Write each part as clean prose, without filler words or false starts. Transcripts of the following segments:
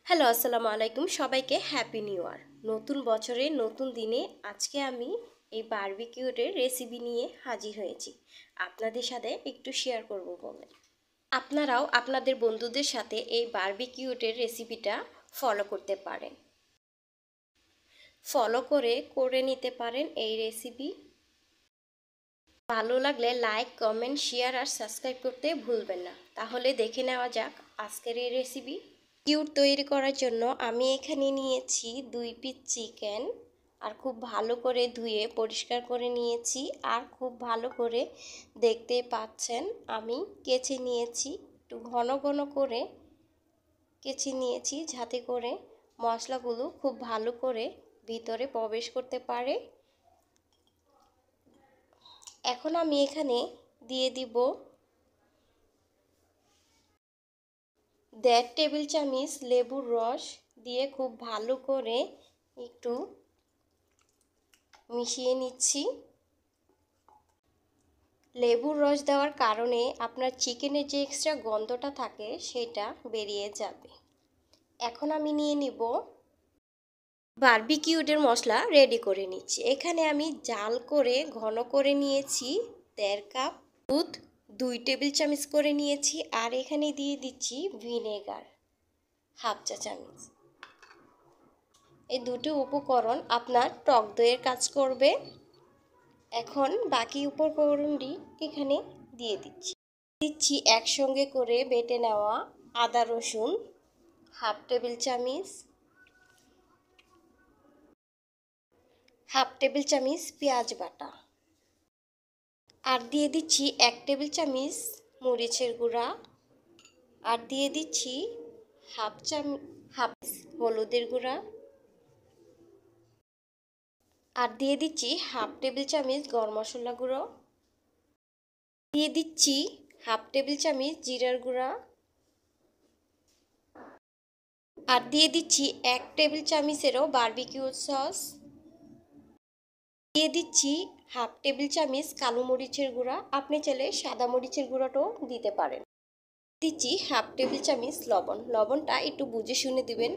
Hello, আসসালামু আলাইকুম। সবাইকে হ্যাপি নিউ ইয়ার। নতুন বছরে নতুন দিনে আজকে আমি এই বারবিকিউটের রেসিপি নিয়ে হাজির হয়েছি আপনাদের সাথে একটু শেয়ার করব বলে। আপনারাও আপনাদের বন্ধুদের সাথে এই বারবিকিউটের রেসিপিটা ফলো করতে পারেন। ফলো করে নিতে পারেন এই রেসিপি। ভালো লাগলে লাইক, কমেন্ট, শেয়ার আর সাবস্ক্রাইব করতে ভুলবেন না। তাহলে দেখে নেওয়া যাক আজকের এই রেসিপি। কিউট তৈরি করার জন্য আমি এখানে নিয়েছি 2 পিস চিকেন আর খুব ভালো করে ধুয়ে পরিষ্কার করে নিয়েছি। আর খুব ভালো করে দেখতেই পাচ্ছেন আমি কেচে নিয়েছি, একটু ঘন ঘন করে কেচে নিয়েছি যাতে করে মশলাগুলো খুব ভালো করে ভিতরে প্রবেশ করতে পারে। এখন আমি এখানে দিয়ে দিব 1.5 টেবিল চামচ লেবুর রস দিয়ে খুব ভালো করে একটু মিশিয়ে নিচ্ছি। লেবুর রস দেওয়ার কারণে আপনার চিকেনের যে এক্সট্রা গন্ধটা থাকে সেটা বেরিয়ে যাবে। এখন আমি নিয়ে নিব বারবিকিউটের মশলা রেডি করে নিচ্ছি। এখানে আমি জাল করে ঘন করে নিয়েছি 1.5 কাপ দুধ, 2 টেবিল চামচ করে নিয়েছি। আর এখানে দিয়ে দিচ্ছি ভিনেগার 1/2 চা চামচ। এই দুটো উপকরণ আপনার টক দইয়ের কাজ করবে। এখন বাকি উপকরণটি এখানে দিয়ে দিচ্ছি একসঙ্গে করে বেটে নেওয়া আদা রসুন 1/2 টেবিল চামচ, 1/2 টেবিল চামচ পেঁয়াজ বাটা, আর দিয়ে দিচ্ছি 1 টেবিল চামচ মরিচের গুঁড়া, আর দিয়ে দিচ্ছি হাফ হলুদের গুঁড়া, আর দিয়ে দিচ্ছি 1/2 টেবিল চামচ গরম মশলা গুঁড়ো, দিয়ে দিচ্ছি 1/2 টেবিল চামচ জিরার গুঁড়া, আর দিয়ে দিচ্ছি 1 টেবিল চামচেরও বারবিকিউ সস, দিয়ে দিচ্ছি 1/2 টেবিল চামচ কালো মরিচের গুঁড়া। আপনি চাইলে সাদা মরিচের গুঁড়াটাও দিতে পারেন। দিচ্ছি 1/2 টেবিল চামচ লবণ। লবণটা একটু বুঝে শুনে দিবেন।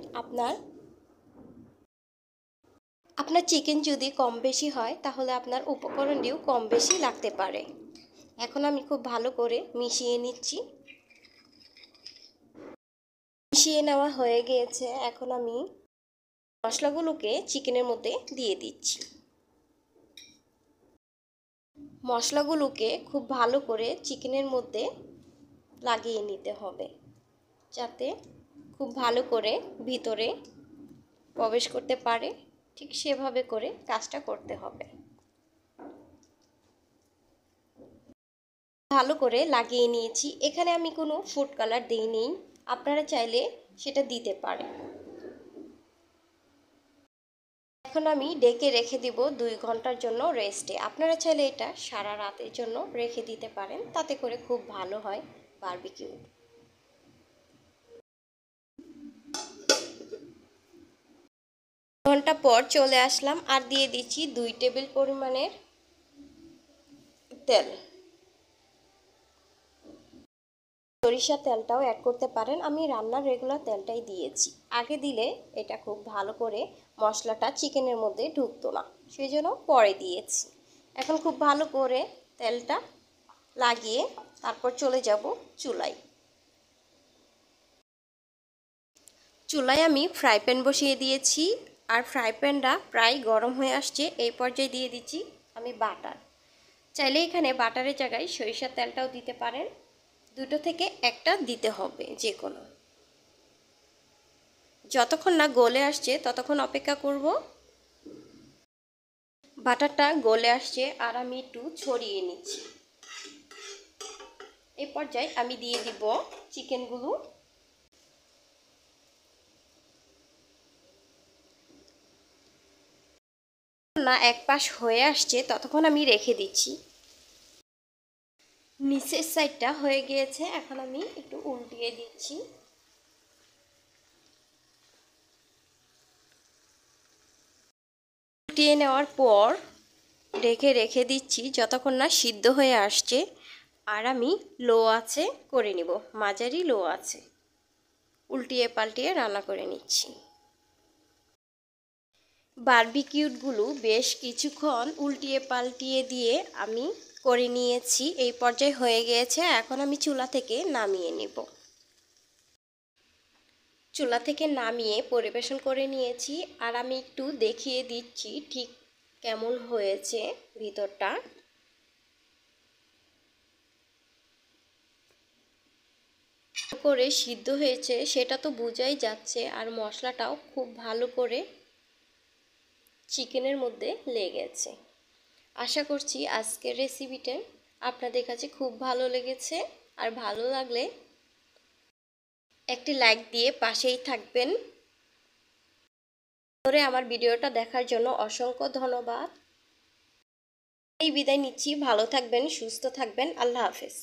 আপনার চিকেন যদি কম বেশি হয় তাহলে আপনার উপকরণটিও কম বেশি লাগতে পারে। এখন আমি খুব ভালো করে মিশিয়ে নিচ্ছি। মিশিয়ে নেওয়া হয়ে গিয়েছে। এখন আমি মশলাগুলোকে চিকেনের মধ্যে দিয়ে দিচ্ছি। মশলাগুলোকে খুব ভালো করে চিকেনের মধ্যে লাগিয়ে নিতে হবে যাতে খুব ভালো করে ভিতরে প্রবেশ করতে পারে। ঠিক সেভাবে করে কাজটা করতে হবে। ভালো করে লাগিয়ে নিয়েছি। এখানে আমি কোনো ফুড কালার দিইনি, আপনারা চাইলে সেটা দিতে পারেন। এখন আমি ডেকে রেখে দিব 2 ঘন্টার জন্য রেস্টে। আপনারা চাইলে এটা সারা রাতের জন্য রেখে দিতে পারেন, তাতে করে খুব ভালো হয় বারবিকিউ। ঘন্টা পর চলে আসলাম আর দিয়ে দিচ্ছি 2 টেবিল পরিমাণের তেল। সরিষার তেলটাও অ্যাড করতে পারেন, আমি রান্নার রেগুলার তেলটাই দিয়েছি। আগে দিলে এটা খুব ভালো করে মশলাটা চিকেনের মধ্যে ঢুকতো না, সেই জন্য পরে দিয়েছি। এখন খুব ভালো করে তেলটা লাগিয়ে তারপর চলে যাব চুলায়। চুলায় আমি ফ্রাই প্যান বসিয়ে দিয়েছি আর ফ্রাই প্যানটা প্রায় গরম হয়ে আসছে। এই পর্যায়ে দিয়ে দিচ্ছি আমি বাটার। চাইলে এখানে বাটারের জায়গায় সরিষার তেলটাও দিতে পারেন, দুটো থেকে একটা দিতে হবে যে কোনো। যতক্ষণ না গলে আসছে ততক্ষণ অপেক্ষা করব। বাটারটা গলে আসছে আর আমি একটু ছড়িয়ে নিচ্ছি। এই পর্যায়ে আমি দিয়ে দিব চিকেনগুলো। না এক পাশ হয়ে আসছে ততক্ষণ আমি রেখে দিচ্ছি। নিচের সাইডটা হয়ে গিয়েছে, এখন আমি একটু উল্টিয়ে দিচ্ছি। উল্টিয়ে নেওয়ার পর ঢেকে রেখে দিচ্ছি যতক্ষণ না সিদ্ধ হয়ে আসছে। আর আমি লো আঁচে করে নিব, মাঝারি লো আছে। উল্টিয়ে পাল্টিয়ে রান্না করে নিচ্ছি। বারবিকিউটগুলো বেশ কিছুক্ষণ উল্টিয়ে পাল্টিয়ে দিয়ে আমি করে নিয়েছি। এই পর্যায়ে হয়ে গিয়েছে, এখন আমি চুলা থেকে নামিয়ে নিব। চুলা থেকে নামিয়ে পরিবেশন করে নিয়েছি। আর আমি একটু দেখিয়ে দিচ্ছি ঠিক কেমন হয়েছে ভিতরটা। করে সিদ্ধ হয়েছে সেটা তো বোঝাই যাচ্ছে, আর মশলাটাও খুব ভালো করে চিকেনের মধ্যে লেগেছে। আশা করছি আজকের রেসিপিটা আপনাদের কাছে খুব ভালো লেগেছে। আর ভালো লাগলে একটি লাইক দিয়ে পাশেই থাকবেন। ধরে আমার ভিডিওটা দেখার জন্য অসংখ্য ধন্যবাদ। এই বিদায় নিচ্ছি, ভালো থাকবেন, সুস্থ থাকবেন, আল্লাহ হাফেজ।